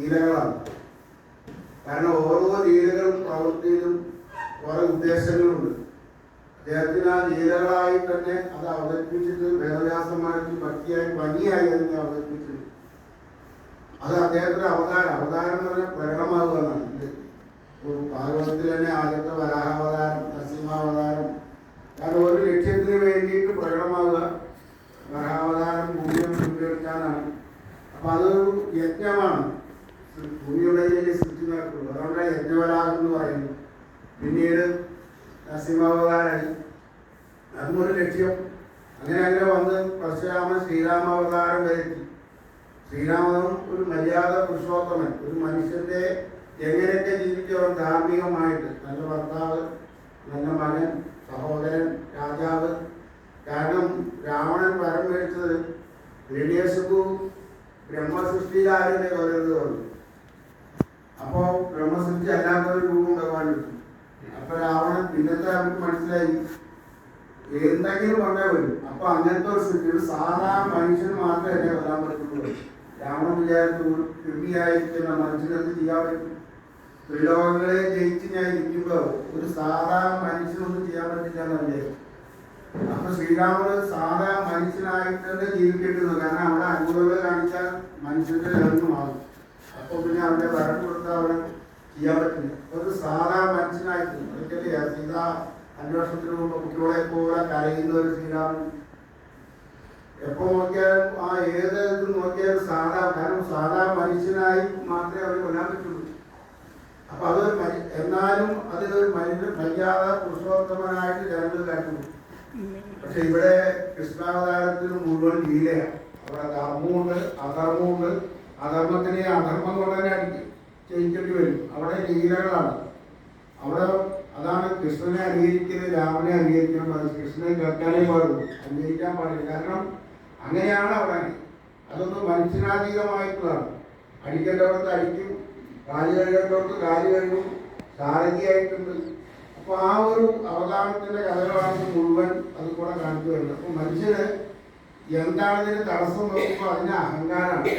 ലീലകളാണ്. കാരണം ഓരോ ലീലകളും പ്രവൃത്തിയിലും കുറെ ഉദ്ദേശങ്ങളുണ്ട്. അദ്ദേഹത്തിന് ആ ലീലകളായി തന്നെ അത് അവതരിപ്പിച്ചിട്ട് വേദവ്യാസന്മാർക്ക് ഭക്തിയായി ഭംഗിയായി അതിനെ അവതരിപ്പിച്ചിട്ടുണ്ട്. അത് അദ്ദേഹത്തിന്റെ അവതാരം എന്ന് പറഞ്ഞാൽ പ്രകടമാകുക എന്നാണ്. ഭാഗവതത്തിൽ തന്നെ ആദ്യത്തെ വരാഹാവതാരം, നരസിംഹാവതാരം, കാരണം ഒരു ലക്ഷ്യത്തിന് വേണ്ടിയിട്ട് പ്രകടമാകുക. വരാഹാവതാരം ഭൂമിയെ മുൻകെടുക്കാനാണ്. അപ്പൊ അതൊരു യജ്ഞമാണ്. ഭൂമിയുടെ സൃഷ്ടി നടക്കുള്ളൂ. അതുകൊണ്ടാണ് യജ്ഞവരാഹം എന്ന് പറയുന്നത്. പിന്നീട് നരസിംഹാവതാരായി, അതും ഒരു ലക്ഷ്യം. അങ്ങനെ വന്ന് പരശുരാമൻ ശ്രീരാമാവതാരം വരുത്തി. ശ്രീരാമനും ഒരു മര്യാദ പുരുഷോത്തമൻ, ഒരു മനുഷ്യന്റെ എങ്ങനെയൊക്കെ ജീവിച്ചവൻ ധാർമ്മികമായിട്ട്, നല്ല ഭർത്താവ്, നല്ല മകൻ, സഹോദരൻ, രാജാവ്. കാരണം രാവണൻ വരം മേടിച്ചത് ഹിരണ്യകശിപു ബ്രഹ്മസൃഷ്ടിയിലാരുടെ കൊല്ലത് പറഞ്ഞു. അപ്പോ ബ്രഹ്മസൃഷ്ടി അല്ലാത്തൊരു രൂപം ഭഗവാൻ കിട്ടും. അപ്പൊ രാവണൻ പിന്നത്തെ അവർക്ക് മനസ്സിലായി എന്തെങ്കിലും വന്നേ വരും. അപ്പൊ അങ്ങനത്തെ ഒരു സ്ഥിതി, ഒരു സാധാരണ മനുഷ്യന് മാത്രമേ എന്നെ കൊല്ലാൻ പറ്റുള്ളൂ. രാവണൻ വിചാരിച്ചു കൃമിയായിരിക്കുന്ന മനുഷ്യനെന്ത് ചെയ്യാൻ പറ്റും? ത്രിലോകങ്ങളെ ജയിച്ച് ഞാൻ ഇരിക്കുമ്പോ ഒരു സാധാരണ മനുഷ്യനൊന്നും ചെയ്യാൻ പറ്റില്ല എന്നല്ലേ. അപ്പൊ ശ്രീരാമന് സാധാ മനുഷ്യനായിട്ട് തന്നെ ജീവിക്കേണ്ടത്. കാരണം അവിടെ അനുകൂലത കാണിച്ചാൽ മനുഷ്യന്റെ ഇറങ്ങുമാകും. അപ്പൊ പിന്നെ അവന്റെ വരം കൊടുത്താൽ അവിടെ ചെയ്യാൻ പറ്റില്ല. ഒരു സാധാ മനുഷ്യനായിട്ട് ഒരിക്കലേ സീതാ അന്വേഷണത്തിന് മുമ്പ് കുട്ടികളെ പോലെ കരയുന്ന ഒരു ശ്രീരാമൻ. എപ്പോ നോക്കിയാലും ആ ഏത് ഇത് നോക്കിയാലും കാരണം സാധാ മനുഷ്യനായി മാത്രമേ അവന് കൊല്ലാൻ പറ്റുള്ളൂ. അപ്പൊ അതൊരു എന്നാലും അതിലൊരു മര്യാദ പുരുഷോത്തമനായിട്ട് ജനങ്ങൾ കണ്ടു. പക്ഷെ ഇവിടെ കൃഷ്ണാവതാരത്തിന് മുഴുവൻ ലീലയാണ്. അവിടെ ധർമ്മമുണ്ട്, അധർമ്മമുണ്ട്. അധർമ്മത്തിനെ അധർമ്മം കൊണ്ട് തന്നെ ചെയ്യിക്കേണ്ടി വരും. അവിടെ ലീലകളാണ്. അവിടെ അതാണ് കൃഷ്ണനെ അനുകരിക്കുന്നത്, രാമനെ അനുകരിക്കണം. കൃഷ്ണനെ കേൾക്കാനേ പാടുള്ളൂ, അനുകരിക്കാൻ പാടില്ല. കാരണം അങ്ങനെയാണ് അവിടെ. അതൊന്നും മനുഷ്യനാതീതമായിട്ടുള്ളതാണ്. അടിക്കേണ്ടവർക്ക് അടിക്കും, കാല് കഴുകേണ്ടവർക്ക് കാല് കഴുകും, സാരഥിയായിട്ടുണ്ട്. അപ്പൊ ആ ഒരു അവതാരത്തിന്റെ കഥകളാണ് മുഴുവൻ അത് കൂടെ കാണിച്ചു വരുന്നത്. അപ്പൊ മനുഷ്യന് എന്താണ് ഇതിന് തടസ്സം നോക്കുമ്പോൾ അതിന് അഹങ്കാരമാണ്.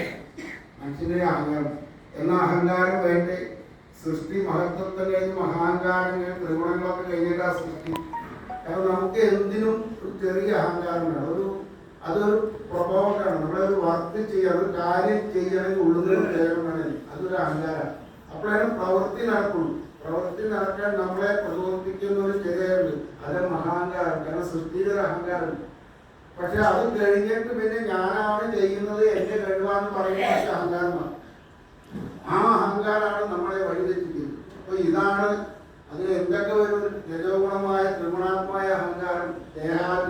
മനുഷ്യന്റെ അഹങ്കാരം എന്ന അഹങ്കാരം വേണ്ടേ. സൃഷ്ടി മഹത്വത്തെ കഴിഞ്ഞ് മഹാങ്കാരങ്ങൾ ത്രിഗുണങ്ങളൊക്കെ കഴിഞ്ഞിട്ടാ സൃഷ്ടി. കാരണം നമുക്ക് എന്തിനും ഒരു ചെറിയ അഹങ്കാരം വേണം. അതൊരു പ്രഭാവമാണ്. നമ്മളൊരു വർക്ക് ചെയ്യുക, ഒരു കാര്യം ചെയ്യണമെങ്കിൽ ഉള്ളുന്നൊരു പ്രേരം വേണം. അതൊരു അഹങ്കാരമാണ്. അപ്പോഴാണ് പ്രവൃത്തി നടക്കുള്ളൂ. പ്രവൃത്തി നടക്കാൻ നമ്മളെ പ്രചോദിപ്പിക്കുന്ന ഒരു ചിലയുണ്ട്, അത് മഹാങ്കാരം. കാരണം സൃഷ്ടിയുടെ ഒരു അഹങ്കാരം. പക്ഷെ അത് കഴിഞ്ഞിട്ട് പിന്നെ ഞാനാണ് ചെയ്യുന്നത്, എന്റെ കഴിവാന്ന് പറയുന്ന അഹങ്കാരമാണ്. ആ അഹങ്കാരമാണ് നമ്മളെ വഴിതെറ്റിക്കുന്നത്. അപ്പൊ ഇതാണ് അതിന് എന്തൊക്കെ ഒരു രജോഗുണമായ ത്രിഗുണാത്മായ അഹങ്കാരം, ദേഹാത്മ